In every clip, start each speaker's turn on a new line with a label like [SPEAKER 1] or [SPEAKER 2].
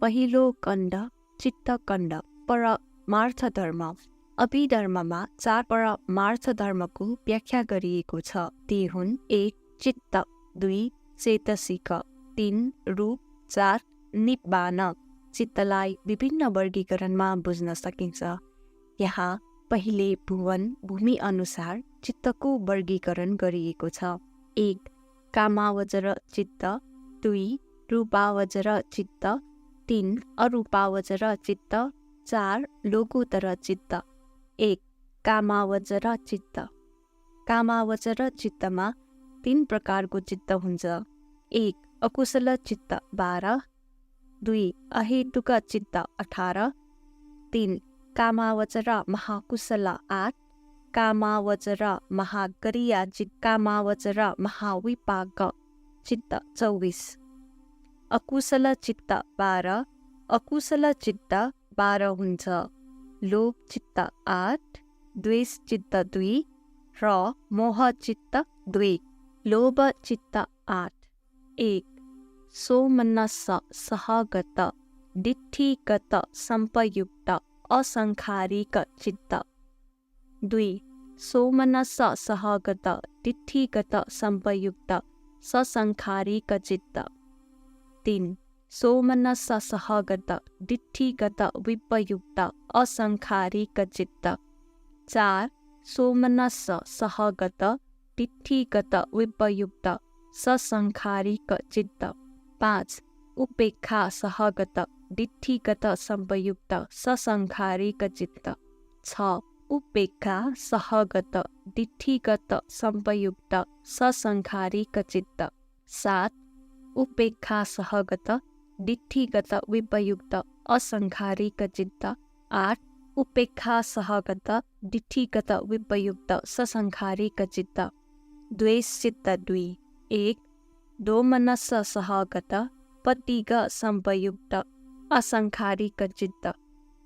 [SPEAKER 1] पहिलो कण्ड चित्तकण्ड परमार्थ धर्म। अभिधर्ममा 4 परमार्थ धर्मको व्याख्या गरिएको छ। ती हुन् 1 चित्त, 2 चेतसिक, 3 रूप, 4 निब्बान। चित्तलाई विभिन्न वर्गीकरणमा बुझ्न सकिन्छ। यहाँ पहिले भुवन भूमि अनुसार चित्तको वर्गीकरण गरिएको छ। 1 कामावचर चित्त, 2 रूपावचर चित्त, 3 अरूपावचर चित्त, 4 लोकोत्तर चित्त। 1 कामावचर चित्त। कामावचर चित्तमा 3 प्रकारको चित्त हुन्छ। 1 अकुशल चित्त 12, 2 अहेतुक चित्त 18, 3 कामावचर महाकुशल 8, कामावचर महाक्रिया चित्त, कामावचर महाविपाक चित्त 24। अकुशल चित्त 12, अकुशल चित्त 12 हुन्छ। लोभ चित्त 8, द्वेष चित्त 2 र मोह चित्त 2। लोभ चित्त 8। 1 सोमनस सहगत दिठ्ठिगत संपयुक्त असंखारिक चित्त। 2 सोमनस सहगत दिठ्ठिगत संपयुक्त ससंखारिक चित्त। 3 सोमनस सहगत दिठ्ठिगत विपयुक्त असंखारिक चित्त। 4 सोमनस सहगत दिठ्ठिगत विपयुक्त ससंखारिक चित्त। 5 उपेक्षा सहगत दिठ्ठिगत संपयुक्त ससंखारिक चित्त। 6 उपेक्षा सहगत दिठ्ठिगत संपयुक्त ससंखारिक चित्त। 7 उपेक्षा सहगत दिठ्ठिगत विपयुक्त असंखारिक चित्त। 8 उपेक्षा सहगत दिठ्ठिगत विपयुक्त ससंखारिक चित्त। द्वेष चित्त 2। 1 दोमनस सहगत पतिग संपयुक्त असंखारिक चित्त।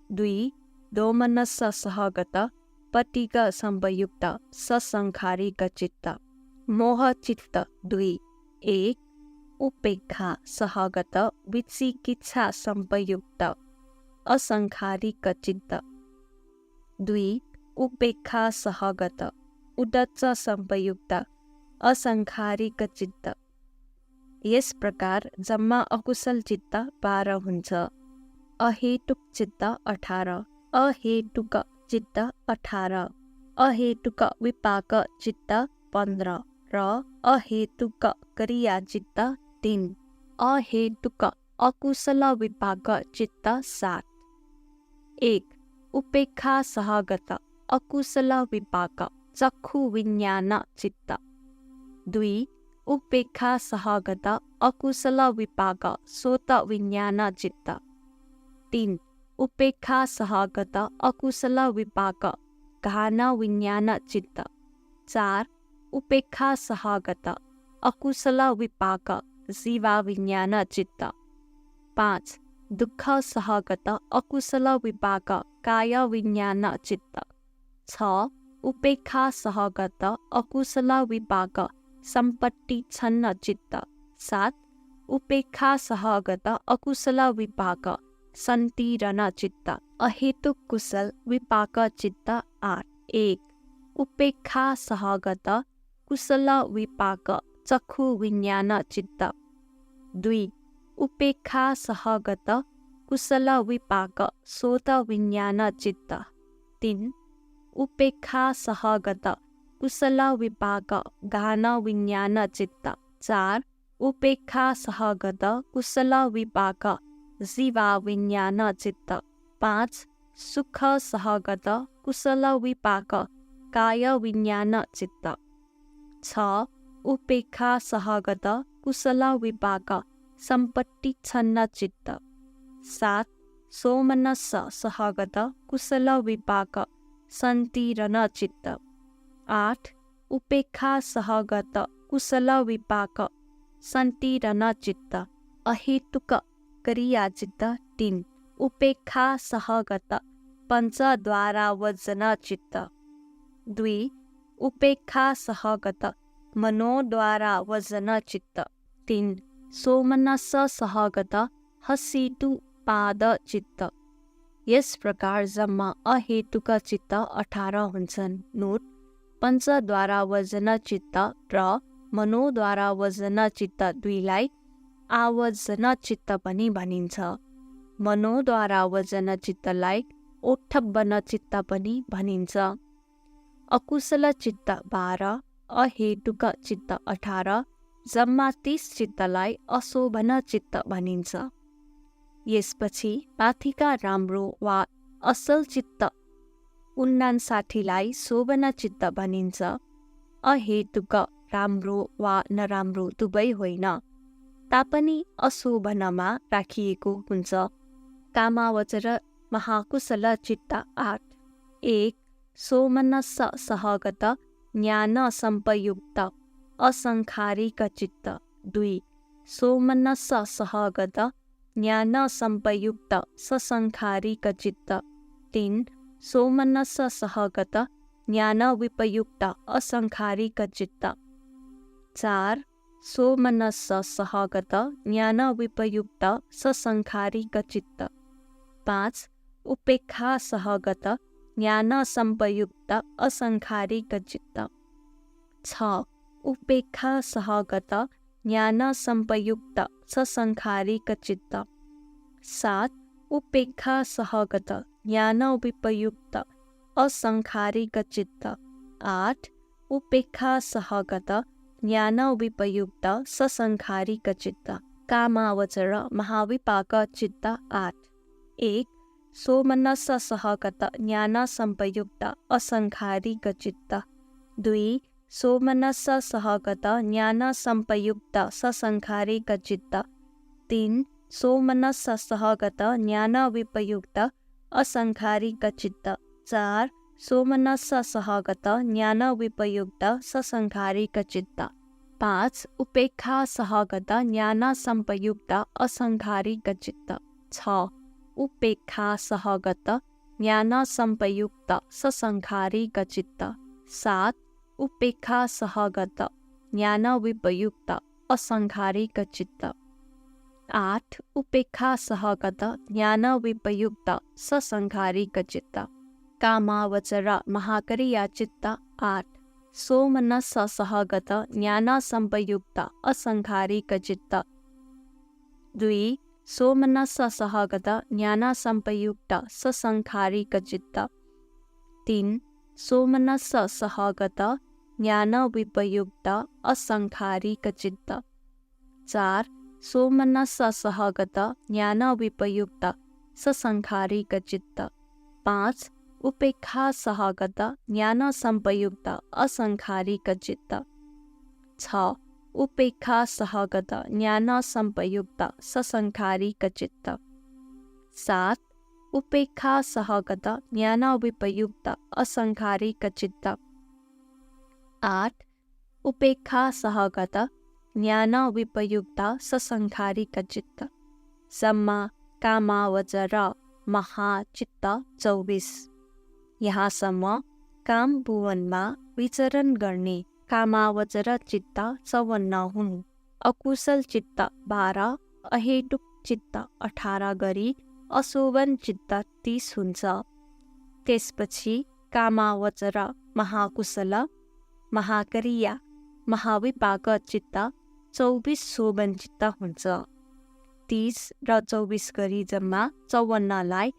[SPEAKER 1] 2 दोमनस सहगत पतिग संपयुक्त ससंखारिक चित्त। मोह चित्त 2। 1 उपेक्षा सहगत विचिकित्सा संपयुक्त असंखारिक चित्त। 2 उपेक्षा सहगत उदच्च संपयुक्त असंखारिक चित्त। यस प्रकार जम्मा अकुशल चित्त 12 हुन्छ। अहेतुक चित्त 18, अहेतुक चित्त 18, अहेतुक विपाक चित्त 15 र अहेतुक क्रिया चित्त 3, अहेतुक अकुशल विपाक चित्त 7। 1 उपेक्षा सहगत अकुशल विपाक चक्षु विज्ञान चित्त। 2 उपेक्षा सहगत अकुशल विपाक सोत विज्ञान चित्त। 3 उपेक्षा सहगत अकुशल विपाक घान विज्ञान चित्त। 4 उपेक्षा सहगत अकुशल विपाक जीवा विज्ञान चित्त। 5 दुःख सहगत अकुशल विपाक काय विज्ञान चित्त। 6 उपेक्षा सहगत अकुशल विपाक संपत्ति छन्न चित्त। 7 उपेक्षा सहगत अकुशल विपाक संतीरण चित्त। अहेतुक कुशल विपाक चित्त 8। 1 उपेक्षा सहगत कुशल विपाक चक्षु विज्ञान चित्त। 2 उपेक्षा सहगत कुशल विपाक सोत विज्ञान चित्त। 3 उपेक्षा सहगत कुशल विपाक घान विज्ञान चित्त। 4 उपेक्षा सहगत कुशल विपाक जीवा विज्ञान चित्त। 5 सुख सहगत कुशल विपाक काय विज्ञान चित्त। 6 उपेक्षा सहगत कुशल विपाक संपत्ति छन्न चित्त। 7 सोमनस सहगत कुशल विपाक संतीरण चित्त। 8 उपेक्षा सहगत कुशल विपाक संतीरण चित्त। अहेतुक क्रिया चित्त 3 उपेक्षा सहगत पंचद्वारा वजन चित्त। 2 उपेक्षा सहगत मनोद्वारा वजन चित्त। 3 सोमनस सहगत हसितु पाद चित्त। यस प्रकार जम्मा अहेतुक चित्त 18 हुन्छन्। नोट: पञ्चद्वारा वजन चित्त र मनोद्वारा वजन चित्त दुईलाई आवजन चित्त पनि भनिन्छ। मनोद्वारा वजन चित्तलाई ओठब्बन चित्त पनि भनिन्छ। अकुशल चित्त 12, अहेतुक चित्त 18, जम्मा 30 चित्तलाई अशोभन चित्त भनिन्छ। यसपछि माथिका राम्रो वा असल चित्त 59लाई शोभन चित्त भनिन्छ। अहेतुक राम्रो वा नराम्रो दुवै होइन, तापनि अशोभनमा राखिएको हुन्छ। कामावचर महाकुशल चित्त 8। 1. सोमनस्स सहगत ज्ञान संपयुक्त असंखारिक चित्त। 2. सोमनस्स सहगत ज्ञान संपयुक्त ससंखारिक चित्त। 3. सोमनस्स सहगत ज्ञान विपयुक्त असंखारिक चित्त। 4. सोमनस्स सहगत ज्ञान विपयुक्त ससंखारिक चित्त। 5. उपेक्षा सहगत ज्ञान संपयुक्त असंखारिक चित्त। 6. उपेक्षा सहगत ज्ञान संपयुक्त ससंखारिक चित्त। 7. उपेक्षा सहगत ज्ञान विपयुक्त असंखारिक चित्त। 8. उपेक्षा सहगत ज्ञान विपयुक्त ससंखारिक चित्त। कामावचर महाविपाक चित्त 8। 1. सोमनस्स सहगत ज्ञान संपयुक्त असंखारिक चित्त। 2. सोमनस्स सहगत ज्ञान संपयुक्त ससंखारिक चित्त। 3. सोमनस्स सहगत ज्ञान विपयुक्त असंखारिक चित्त। 4. सोमनस्स सहगत ज्ञान विपयुक्त ससंखारिक चित्त। 5. उपेक्षा सहगत ज्ञान संपयुक्त असंखारिक चित्त। 6. उपेक्षा सहगत ज्ञान संपयुक्त ससंखारिक चित्त। 7. उपेक्षा सहगत ज्ञान विपयुक्त असंखारिक चित्त। 8. उपेक्षा सहगत ज्ञान विपयुक्त ससंखारिक चित्त। कामावचर महाक्रिया चित्त 8. सोमनस्स सहगत ज्ञान संपयुक्त असंखारिक चित्त। 2. सोमनस्स सहगत ज्ञान संपयुक्त ससंखारिक चित्त। 3. सोमनस्स सहगत ज्ञान विपयुक्त असंखारिक चित्त। 4. सोमनस्स सहगत ज्ञान विपयुक्त ससंखारिक चित्त। 5. उपेक्षा सहगत ज्ञान संपयुक्त असंखारिक चित्त। 6. उपेक्षा सहगत ज्ञान संपयुक्त ससंखारिक चित्त। 7. उपेक्षा सहगत ज्ञान विपयुक्त असंखारिक चित्त। 8. उपेक्षा सहगत ज्ञान विपयुक्त ससंखारिक चित्त। सम्मा कामावचर महाचित्त 24। यहाँसम्म काम भुवनमा विचरण गर्ने कामावचर चित्त 54 हुन्। अकुशल चित्त 12, अहेतुक चित्त 18 गरी अशोभन चित्त 30 हुन्छ। त्यसपछि कामावचर महाकुशल, महाक्रिया, महाविपाक चित्त 24 शोभन चित्त हुन्छ। 30 र 24 गरी जम्मा 54लाई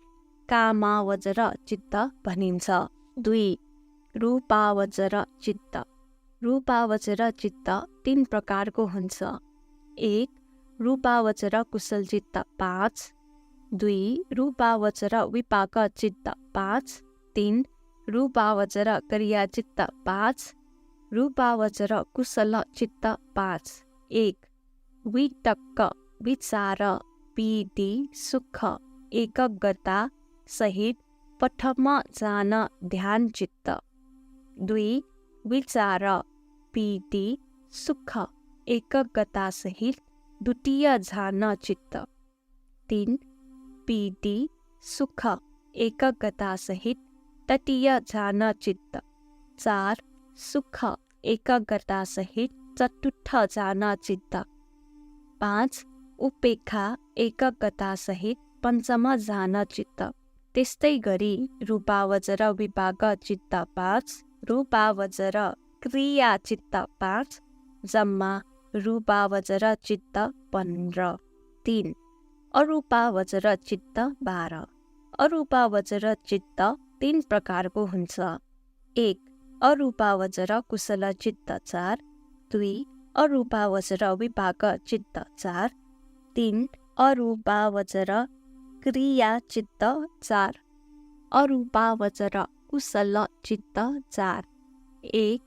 [SPEAKER 1] कामावचर चित्त भनिन्छ। 2. रूपावचर चित्त। रूपावचर चित्त 3 प्रकारको हुन्छ। 1. रूपावचर कुशल चित्त 5। 2. रूपावचर विपाक चित्त 5। 3. रूपावचर क्रिया चित्त 5। रूपावचर कुशल चित्त 5। 1. वितक्क विचार पीति सुख एकाग्रता सहित प्रथम जान ध्यान चित्त। 2. विचार पीति सुख एकाग्रता सहित द्वितीय जान चित्त। 3. पीति सुख एकाग्रता सहित तृतीय जान चित्त। 4. सुख एकाग्रता सहित चतुर्थ जान चित्त। 5. उपेक्षा एकाग्रता सहित पञ्चम जान चित्त। त्यस्तै गरी रूपावजर विपाक चित्त 5, रूपावजर क्रिया चित्त 5, जम्मा रूपावजर चित्त 15। 3. अरूपावजर चित्त 12। अरूपावजर चित्त 3 प्रकारको हुन्छ। 1. अरूपावजर कुशल चित्त 4, 2. अरूपावजर विपाक चित्त 4, 3. अरूपावजर क्रिया चित्त 4। अरूपावजर कुशल चित्त 4। 1.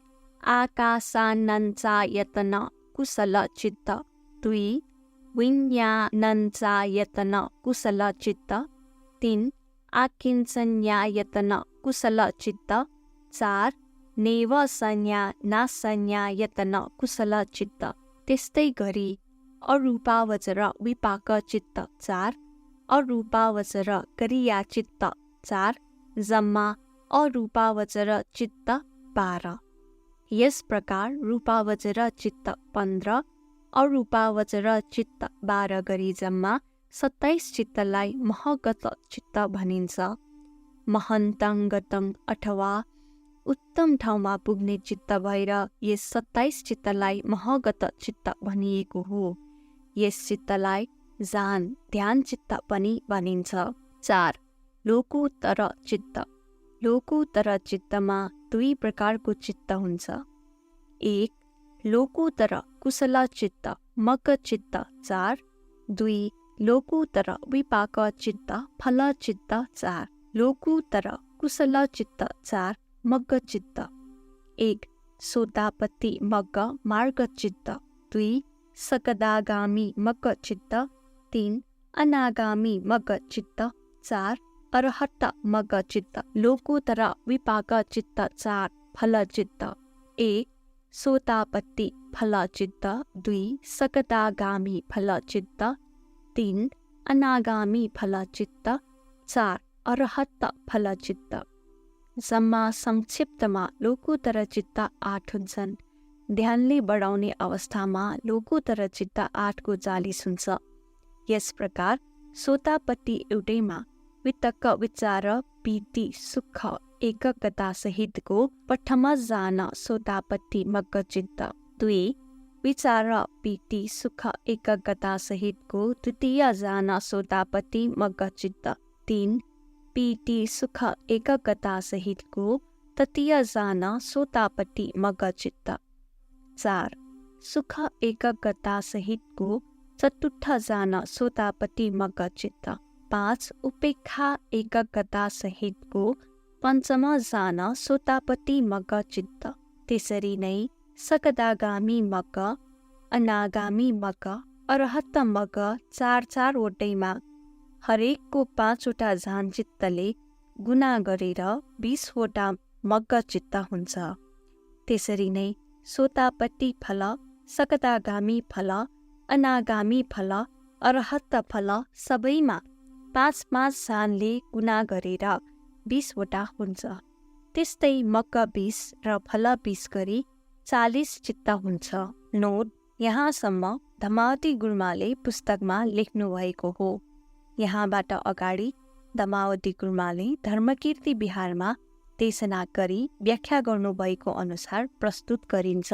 [SPEAKER 1] आकाशानञ्चायतन कुशल चित्त, 2. विज्ञानञ्चायतन कुशल चित्त, 3. आकिञ्चन्यायतन कुशल चित्त, 4. नेवसंज्ञानासंज्ञायतन कुशल चित्त। त्यस्तै गरी अरूपावजर विपाक चित्त 4, अरूपावजर क्रिया चित्त 4, जम्मा अरूपावजर चित्त 12। यस प्रकार रूपावजर चित्त 15, अरूपावजर चित्त 12 गरी जम्मा 27 चित्तलाई महगत चित्त भनिन्छ। महन्तङ्गतङ अथवा उत्तम ठाउँमा पुग्ने चित्त भएर यस 27 चित्तलाई महगत चित्त भनिएको हो। यस चित्तलाई जान ध्यान चित्त पनि भनिन्छ। 4. लोकोत्तर चित्त। लोकोत्तर चित्तमा 2 प्रकारको चित्त हुन्छ। 1. लोकोत्तर कुशल चित्त मग्ग चित्त 4, 2. लोकोत्तर विपाक चित्त फल चित्त 4। लोकोत्तर कुशल चित्त 4 मग्ग चित्त। 1. सोतापति मग्ग मार्ग चित्त, 2. सकदागामी मग्ग चित्त, 3. अनागामी मग्ग चित्त, 4. अरहत मग्ग चित्त। लोकोत्तर विपाक चित्त 4 फल चित्त। 1. सोतापति फल चित्त, 2. सकदागामी फल चित्त, 3. अनागामी फल चित्त, 4. अरहत फल चित्त। जम्मा संक्षिप्तमा लोकोत्तर चित्त 8 हुन्छन्। ध्यानले बढाउने अवस्थामा लोकोत्तर चित्त 8 को 40 हुन्छ। यस प्रकार सोतापट्टि एउटैमा वितक्क विचार पीति सुख एककता सहितको प्रथम जान सोतापट्टि मग्ग चित्त, 2. विचार पीति सुख एककता सहितको द्वितीय जान सोतापट्टि मग्ग चित्त, 3. पीति सुख एककता सहितको तृतीय जान सोतापट्टि मग्ग चित्त, 4. सुख एककता सहितको चतुर्थ जान सोतापट्टि मग्ग चित्त, 5. उपेक्षा एककता सहितको पञ्चम जान सोतापट्टि मग्ग चित्त। त्यसरी नै सकदागामी मग्ग, अनागामी मग्ग, अरहत मग्ग 4 वटैमा हरेकको 5 वटा जान चित्तले गुना गरेर 20 वटा मग्ग चित्त हुन्छ। त्यसरी नै सोतापट्टि फल, सकदागामी फल, अनागामी फल, अरहत फल सबैमा 5 जानले गुना गरेर 20 वटा हुन्छ। त्यस्तै मग्ग 20 र फल 20 गरी 40 चित्त हुन्छ। नोट: यहाँसम्म धमावती गुरुमाले पुस्तकमा लेख्नुभएको हो। यहाँबाट अगाडि धमावती गुरुमाले धर्मकीर्ति विहारमा देशना गरी व्याख्या गर्नुभएको अनुसार प्रस्तुत गरिन्छ।